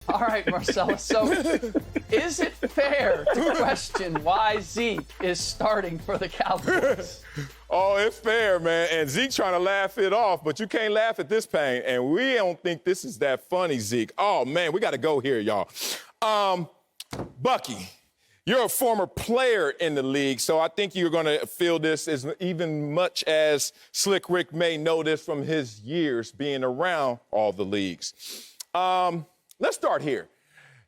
All right, Marcellus. So is it fair to question why Zeke is starting for the Cowboys? Oh, it's fair, man. And Zeke trying to laugh it off, but you can't laugh at this pain. And we don't think this is that funny, Zeke. Oh, man, we got to go here, y'all. Bucky, you're a former player in the league, so I think you're going to feel this as even much as Slick Rick may know this from his years being around all the leagues. Let's start here.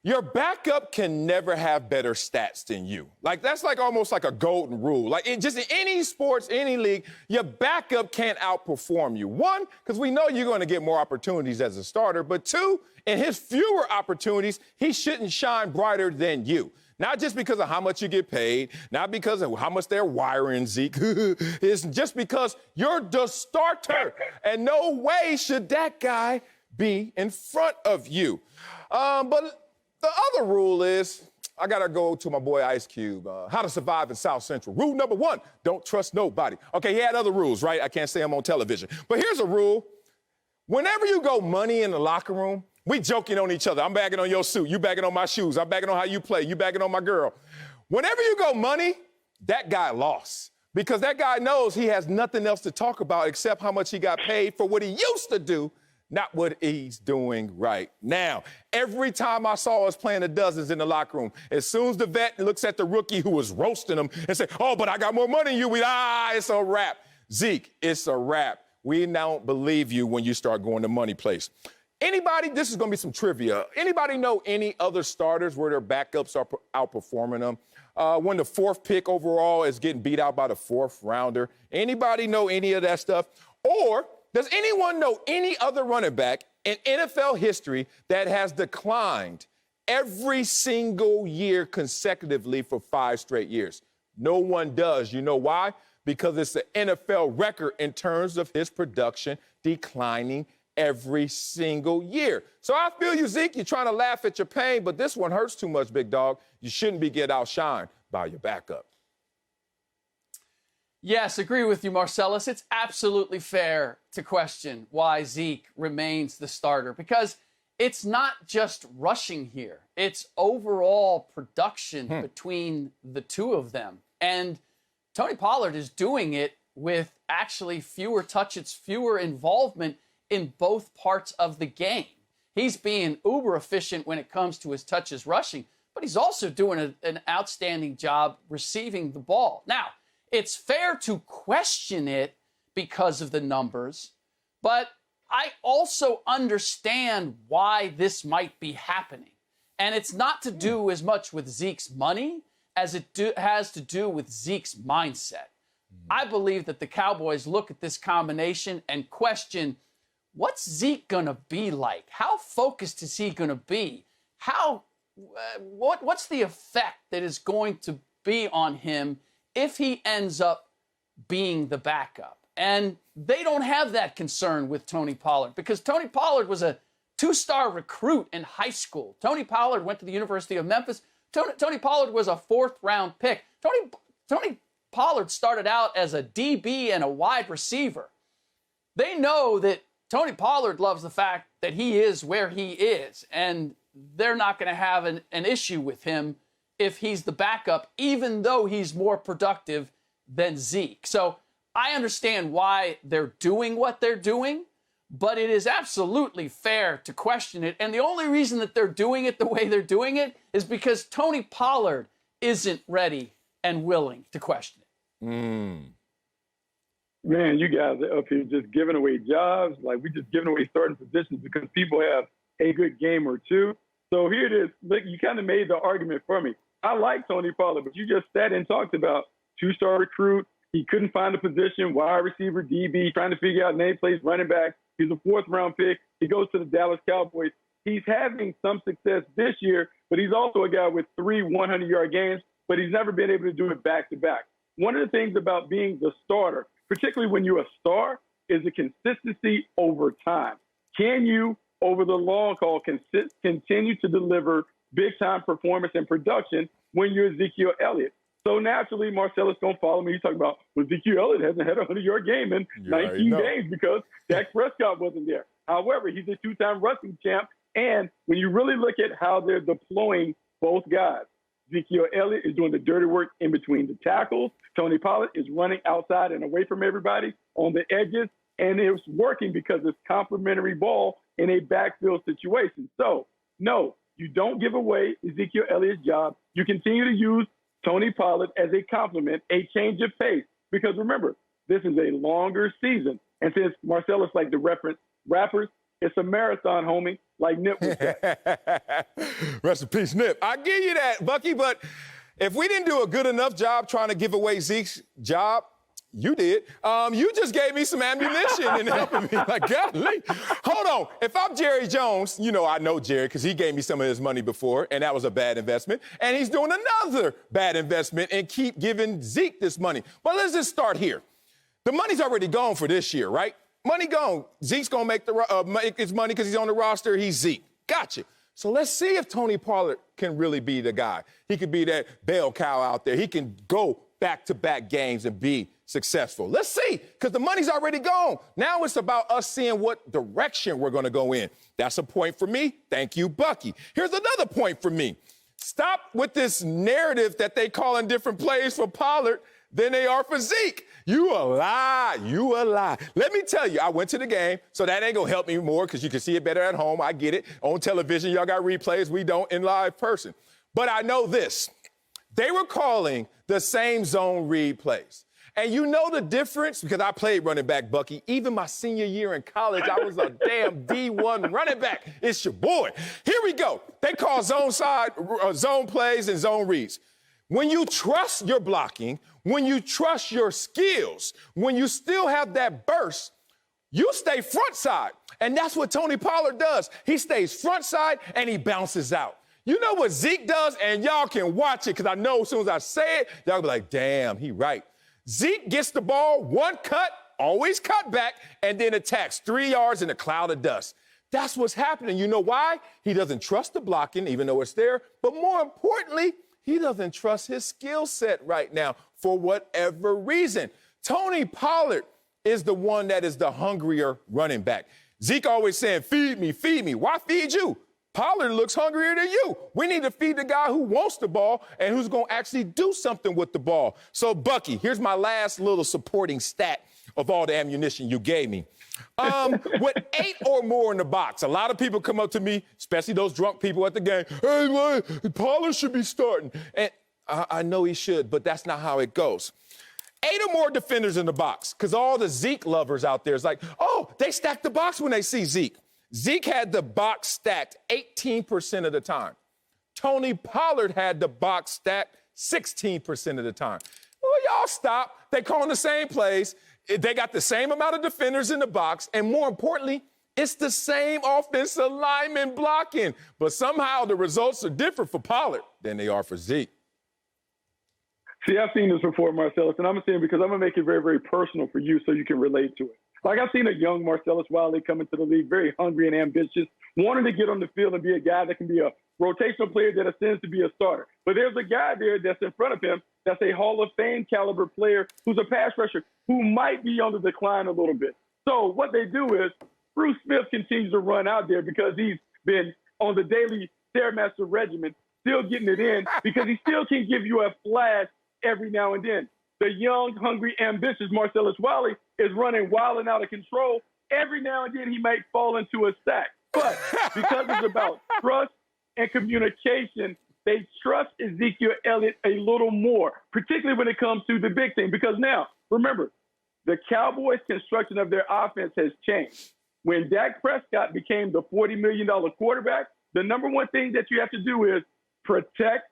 Your backup can never have better stats than you. Like, that's like almost like a golden rule. Like, just in any sports, any league, your backup can't outperform you. One, because we know you're going to get more opportunities as a starter. But two, in his fewer opportunities, he shouldn't shine brighter than you. Not just because of how much you get paid, not because of how much they're wiring Zeke. It's just because you're the starter. And no way should that guy be in front of you. But the other rule is, I got to go to my boy Ice Cube. How to survive in South Central. Rule number one, don't trust nobody. Okay, he had other rules, right? I can't say I'm on television. But here's a rule. Whenever you go money in the locker room, we joking on each other. I'm bagging on your suit. You bagging on my shoes. I'm bagging on how you play. You bagging on my girl. Whenever you go money, that guy lost. Because that guy knows he has nothing else to talk about except how much he got paid for what he used to do, not what he's doing right now. Every time I saw us playing the dozens in the locker room, as soon as the vet looks at the rookie who was roasting him and say, oh, but I got more money than you, it's a wrap. Zeke, it's a wrap. We don't believe you when you start going to money place. Anybody, this is going to be some trivia. Anybody know any other starters where their backups are outperforming them? When the fourth pick overall is getting beat out by the fourth rounder. Anybody know any of that stuff? Or does anyone know any other running back in NFL history that has declined every single year consecutively for 5 straight years? No one does. You know why? Because it's the NFL record in terms of his production declining every single year. So I feel you, Zeke. You're trying to laugh at your pain, but this one hurts too much, big dog. You shouldn't be get outshined by your backup. Yes, agree with you, Marcellus. It's absolutely fair to question why Zeke remains the starter because it's not just rushing here. It's overall production between the two of them. And Tony Pollard is doing it with actually fewer touches, fewer involvement in both parts of the game. He's being uber efficient when it comes to his touches rushing, but he's also doing an outstanding job receiving the ball. Now, it's fair to question it because of the numbers, but I also understand why this might be happening. And it's not to do as much with Zeke's money as it has to do with Zeke's mindset. I believe that the Cowboys look at this combination and question, what's Zeke going to be like? How focused is he going to be? What's the effect that is going to be on him if he ends up being the backup? And they don't have that concern with Tony Pollard because Tony Pollard was a 2-star recruit in high school. Tony Pollard went to the University of Memphis. Tony Pollard was a 4th-round pick. Tony Pollard started out as a DB and a wide receiver. They know that Tony Pollard loves the fact that he is where he is, and they're not going to have an issue with him if he's the backup, even though he's more productive than Zeke. So I understand why they're doing what they're doing, but it is absolutely fair to question it. And the only reason that they're doing it the way they're doing it is because Tony Pollard isn't ready and willing to question it. Man, you guys are up here just giving away jobs. Like, we just giving away starting positions because people have a good game or two. So here it is. Look, you kind of made the argument for me. I like Tony Pollard, but you just sat and talked about 2-star recruit. He couldn't find a position, wide receiver, DB, trying to figure out name plays, running back. He's a 4th-round pick. He goes to the Dallas Cowboys. He's having some success this year, but he's also a guy with 3 100-yard games, but he's never been able to do it back-to-back. One of the things about being the starter, particularly when you're a star, is the consistency over time. Can you, over the long haul, continue to deliver big-time performance and production when you're Ezekiel Elliott? So naturally, Marcellus going to follow me. He's talking about, well, Ezekiel Elliott hasn't had a 100-yard game in 19 games because Dak Prescott wasn't there. However, he's a 2-time rushing champ And when you really look at how they're deploying both guys, Ezekiel Elliott is doing the dirty work in between the tackles. Tony Pollard is running outside and away from everybody on the edges. And it's working because it's complementary ball in a backfield situation. So, no, you don't give away Ezekiel Elliott's job. You continue to use Tony Pollard as a complement, a change of pace. Because remember, this is a longer season. And since Marcellus like to reference rappers, it's a marathon, homie, like Nip would say. Rest in peace, Nip. I give you that, Bucky, but if we didn't do a good enough job trying to give away Zeke's job, you did. You just gave me some ammunition and helping me. Like, golly. Hold on. If I'm Jerry Jones, you know I know Jerry because he gave me some of his money before, and that was a bad investment. And he's doing another bad investment and keep giving Zeke this money. But let's just start here. The money's already gone for this year, right? Money gone. Zeke's going to make his money because he's on the roster. He's Zeke. Gotcha. So let's see if Tony Pollard can really be the guy. He could be that bell cow out there. He can go back-to-back games and be successful. Let's see, because the money's already gone. Now it's about us seeing what direction we're going to go in. That's a point for me. Thank you, Bucky. Here's another point for me. Stop with this narrative that they call in different plays for Pollard than they are for Zeke. You a lie. You a lie. Let me tell you, I went to the game, so that ain't going to help me more because you can see it better at home. I get it. On television, y'all got replays. We don't in live person. But I know this. They were calling the same zone read plays. And you know the difference? Because I played running back, Bucky. Even my senior year in college, I was a damn D1 running back. It's your boy. Here we go. They call zone plays and zone reads. When you trust your blocking, when you trust your skills, when you still have that burst, you stay front side. And that's what Tony Pollard does. He stays front side and he bounces out. You know what Zeke does? And y'all can watch it because I know as soon as I say it, y'all be like, damn, he right. Zeke gets the ball, one cut, always cut back, and then attacks 3 yards in a cloud of dust. That's what's happening. You know why? He doesn't trust the blocking, even though it's there. But more importantly, he doesn't trust his skill set right now for whatever reason. Tony Pollard is the one that is the hungrier running back. Zeke always saying, feed me, feed me. Why feed you? Pollard looks hungrier than you. We need to feed the guy who wants the ball and who's going to actually do something with the ball. So, Bucky, here's my last little supporting stat of all the ammunition you gave me. With 8 or more in the box, a lot of people come up to me, especially those drunk people at the game, hey, man, Pollard should be starting. And I know he should, but that's not how it goes. 8 or more defenders in the box, because all the Zeke lovers out there is like, oh, they stack the box when they see Zeke. Zeke had the box stacked 18% of the time. Tony Pollard had the box stacked 16% of the time. Well, y'all stop. They calling the same plays. They got the same amount of defenders in the box. And more importantly, it's the same offensive lineman blocking. But somehow the results are different for Pollard than they are for Zeke. See, I've seen this before, Marcellus, and I'm going to say it because I'm going to make it very, very personal for you so you can relate to it. Like, I've seen a young Marcellus Wiley come into the league, very hungry and ambitious, wanting to get on the field and be a guy that can be a rotational player that ascends to be a starter. But there's a guy there that's in front of him that's a Hall of Fame caliber player who's a pass rusher who might be on the decline a little bit. So what they do is Bruce Smith continues to run out there because he's been on the daily Stairmaster regimen, still getting it in because he still can give you a flash every now and then. The young, hungry, ambitious Marcellus Wiley is running wild and out of control. Every now and then he might fall into a sack. But because it's about trust and communication, they trust Ezekiel Elliott a little more, particularly when it comes to the big thing. Because now, remember, the Cowboys' construction of their offense has changed. When Dak Prescott became the $40 million quarterback, the number one thing that you have to do is protect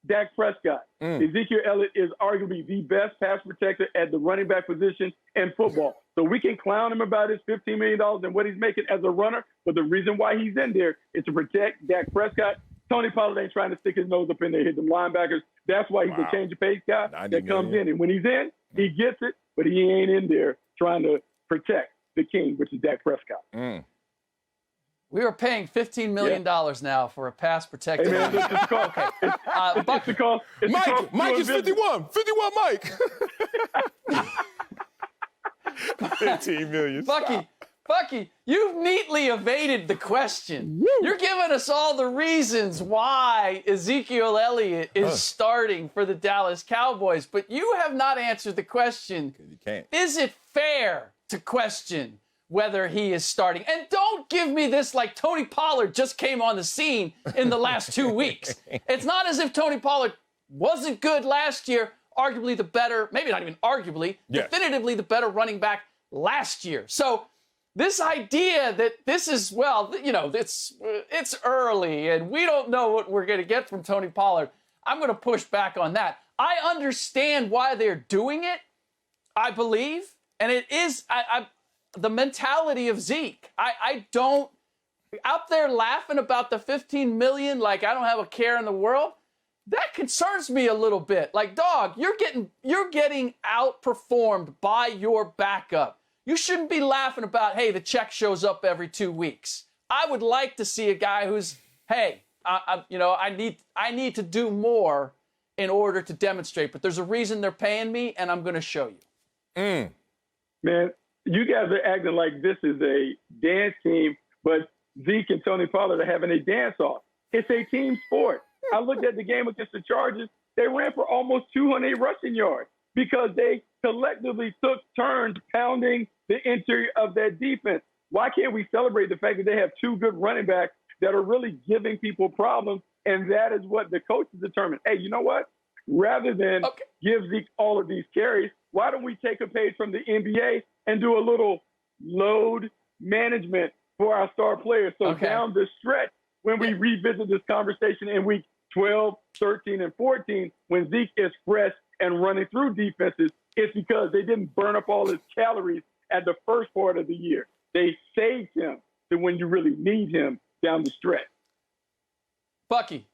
Dak Prescott. Ezekiel Elliott is arguably the best pass protector at the running back position in football. So we can clown him about his $15 million and what he's making as a runner, but the reason why he's in there is to protect Dak Prescott. Tony Pollard ain't trying to stick his nose up in there, hit them linebackers. That's why he's a change of pace guy that comes in. And when he's in, he gets it, but he ain't in there trying to protect the king, which is Dak Prescott. We are paying $15 million now for a pass protector. Hey, man, it's cost. Mike is 51. 51 Mike. $15 million. Bucky, Bucky, you've neatly evaded the question. Woo. You're giving us all the reasons why Ezekiel Elliott is starting for the Dallas Cowboys, but you have not answered the question. You can't. Is it fair to question whether he is starting? And don't give me this like Tony Pollard just came on the scene in the last 2 weeks. It's not as if Tony Pollard wasn't good last year, arguably the better, maybe not even arguably, definitively the better running back last year. So this idea that this is, well, you know, it's early and we don't know what we're going to get from Tony Pollard, I'm going to push back on that. I understand why they're doing it, I believe, and it is the mentality of Zeke. I don't, out there laughing about the $15 million like I don't have a care in the world, that concerns me a little bit. Like, dog, you're getting outperformed by your backup. You shouldn't be laughing about, hey, the check shows up every 2 weeks. I would like to see a guy who's, hey, I need to do more in order to demonstrate. But there's a reason they're paying me, and I'm going to show you. Man, you guys are acting like this is a dance team, but Zeke and Tony Pollard are having a dance-off. It's a team sport. I looked at the game against the Chargers. They ran for almost 200 rushing yards because they collectively took turns pounding the interior of that defense. Why can't we celebrate the fact that they have two good running backs that are really giving people problems, and that is what the coaches determine? Hey, you know what? Rather than give Zeke all of these carries, why don't we take a page from the NBA and do a little load management for our star players? So down the stretch, when we revisit this conversation in week 12, 13, and 14, when Zeke is fresh and running through defenses, it's because they didn't burn up all his calories at the first part of the year. They saved him to when you really need him down the stretch. Bucky,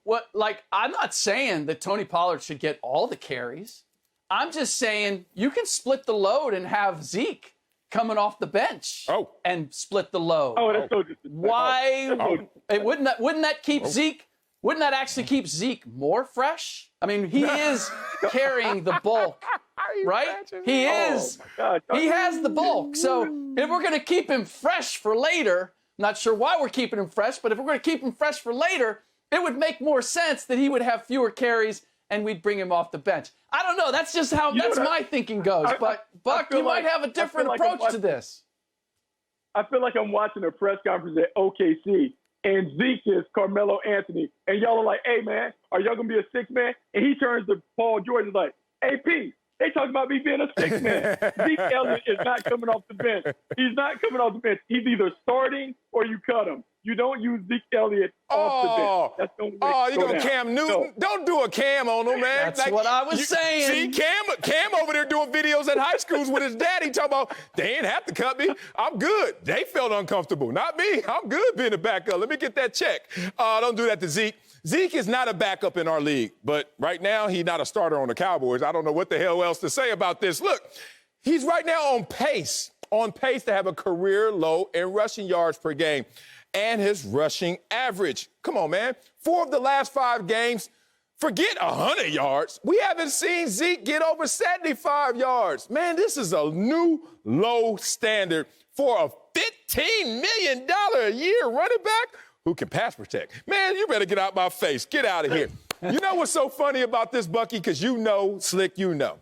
what? Like, I'm not saying that Tony Pollard should get all the carries. I'm just saying you can split the load and have Zeke coming off the bench and split the load. Oh, that's so disrespectful. Why? Wouldn't that keep Zeke? Wouldn't that actually keep Zeke more fresh? I mean, he is carrying the bulk, right? He is. He has the bulk. So if we're going to keep him fresh for later, I'm not sure why we're keeping him fresh, but if we're going to keep him fresh for later, it would make more sense that he would have fewer carries and we'd bring him off the bench. I don't know. That's just how my thinking goes. But Buck, you might have a different approach to this. I feel like I'm watching a press conference at OKC, and Zeke is Carmelo Anthony, and y'all are like, hey, man, are y'all going to be a six-man? And he turns to Paul George and is like, hey, P, they talking about me being a six-man. Zeke Elliott is not coming off the bench. He's not coming off the bench. He's either starting or you cut him. You don't use Zeke Elliott off the bench. That's the only way you go Cam Newton? No. Don't do a Cam on him, man. That's what I was saying. See, Cam over there doing videos at high schools with his daddy talking about, they ain't have to cut me. I'm good. They felt uncomfortable. Not me. I'm good being a backup. Let me get that check. Don't do that to Zeke. Zeke is not a backup in our league, but right now he's not a starter on the Cowboys. I don't know what the hell else to say about this. Look, he's right now on pace to have a career low in rushing yards per game. And his rushing average. Come on, man. 4 of the last 5 games, forget 100 yards. We haven't seen Zeke get over 75 yards. Man, this is a new low standard for a $15 million a year running back who can pass protect. Man, you better get out my face. Get out of here. You know what's so funny about this, Bucky? Because you know, Slick, you know.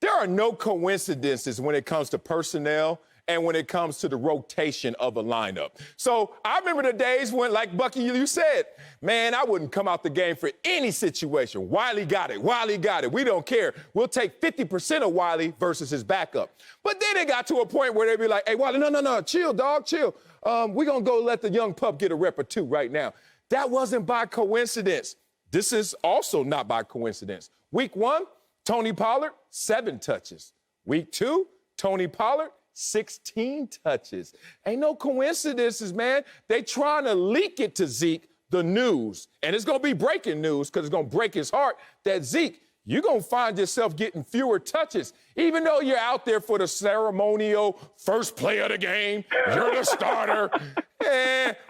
There are no coincidences when it comes to personnel and when it comes to the rotation of a lineup. So I remember the days when, like Bucky, you said, man, I wouldn't come out the game for any situation. Wiley got it. We don't care. We'll take 50% of Wiley versus his backup. But then it got to a point where they'd be like, hey, Wiley, no, chill, dog, chill. We're going to go let the young pup get a rep or 2 right now. That wasn't by coincidence. This is also not by coincidence. Week 1, Tony Pollard, 7 touches. Week 2, Tony Pollard, 16 touches. Ain't no coincidences, man. They trying to leak it to Zeke, the news. And it's going to be breaking news because it's going to break his heart that Zeke, you're going to find yourself getting fewer touches. Even though you're out there for the ceremonial first play of the game, you're the starter.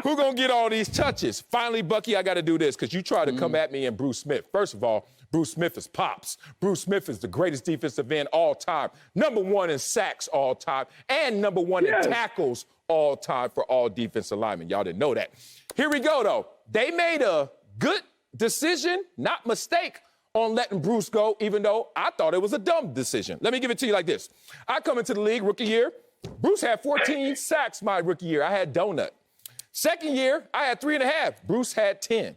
Who's going to get all these touches? Finally, Bucky, I got to do this because you try to come at me and Bruce Smith. First of all, Bruce Smith is Pops. Bruce Smith is the greatest defensive end all time, #1 in sacks all time, and #1 in tackles all time for all defensive linemen. Y'all didn't know that. Here we go, though. They made a good decision, not mistake, on letting Bruce go, even though I thought it was a dumb decision. Let me give it to you like this. I come into the league rookie year. Bruce had 14 sacks my rookie year. I had donut. Second year, I had 3.5. Bruce had 10.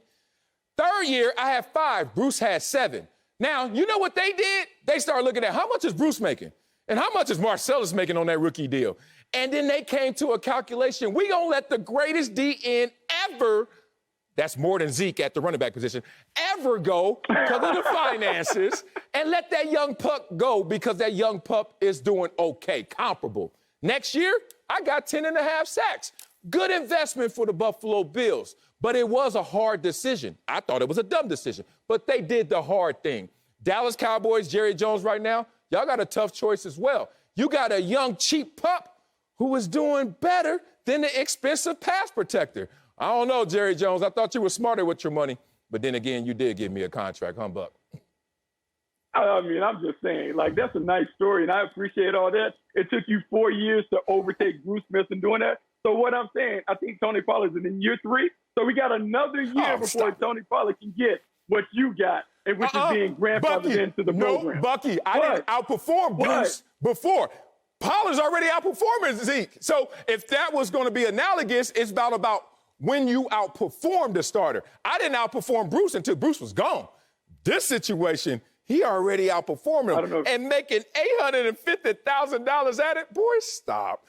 Third year, I had 5. Bruce had 7. Now, you know what they did? They started looking at how much is Bruce making and how much is Marcellus making on that rookie deal. And then they came to a calculation. We gonna let the greatest DN ever, that's more than Zeke at the running back position, ever go because of the finances, and let that young pup go because that young pup is doing okay, comparable. Next year, I got 10.5 sacks. Good investment for the Buffalo Bills, but it was a hard decision. I thought it was a dumb decision, but they did the hard thing. Dallas Cowboys, Jerry Jones right now, y'all got a tough choice as well. You got a young, cheap pup who is doing better than the expensive pass protector. I don't know, Jerry Jones. I thought you were smarter with your money, but then again, you did give me a contract, huh, Buck? I mean, I'm just saying, like, that's a nice story, and I appreciate all that. It took you 4 years to overtake Bruce Smith in doing that. So what I'm saying, I think Tony Pollard is in year 3. So we got another year before Tony Pollard can get what you got, and which is being grandfathered into the program. No, Bucky, I didn't outperform Bruce before. Pollard's already outperforming Zeke. So if that was going to be analogous, it's about when you outperform the starter. I didn't outperform Bruce until Bruce was gone. This situation, he already outperformed him. And making $850,000 at it, boy, stop.